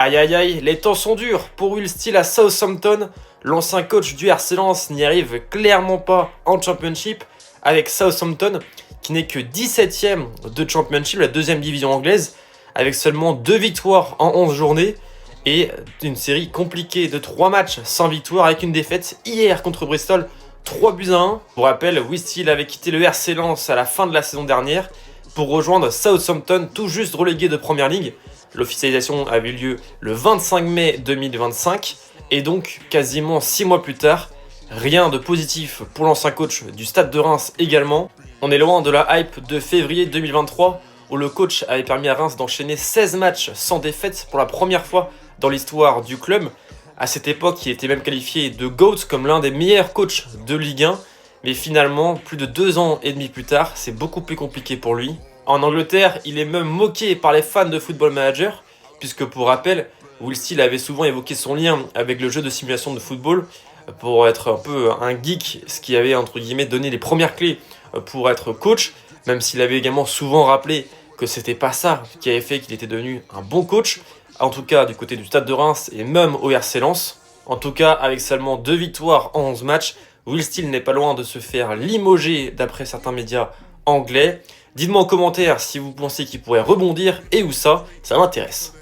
Aïe aïe aïe, les temps sont durs pour Will Steele à Southampton. L'ancien coach du RC Lens n'y arrive clairement pas en Championship avec Southampton qui n'est que 17ème de Championship, la deuxième division anglaise, avec seulement 2 victoires en 11 journées et une série compliquée de 3 matchs sans victoire avec une défaite hier contre Bristol, 3-1. Pour rappel, Will Steele avait quitté le RC Lens à la fin de la saison dernière pour rejoindre Southampton, tout juste relégué de Premier League. L'officialisation a eu lieu le 25 mai 2025 et donc quasiment 6 mois plus tard, rien de positif pour l'ancien coach du Stade de Reims également. On est loin de la hype de février 2023 où le coach avait permis à Reims d'enchaîner 16 matchs sans défaite pour la première fois dans l'histoire du club. À cette époque, il était même qualifié de GOAT comme l'un des meilleurs coachs de Ligue 1. Mais finalement, plus de 2 ans et demi plus tard, c'est beaucoup plus compliqué pour lui. En Angleterre, il est même moqué par les fans de Football Manager, puisque pour rappel, Will Steele avait souvent évoqué son lien avec le jeu de simulation de football pour être un peu un geek, ce qui avait entre guillemets donné les premières clés pour être coach, même s'il avait également souvent rappelé que c'était pas ça qui avait fait qu'il était devenu un bon coach, en tout cas du côté du Stade de Reims et même au RC Lens. En tout cas, avec seulement 2 victoires en 11 matchs, Will Steele n'est pas loin de se faire limoger d'après certains médias anglais. Dites-moi en commentaire si vous pensez qu'il pourrait rebondir et où ça m'intéresse.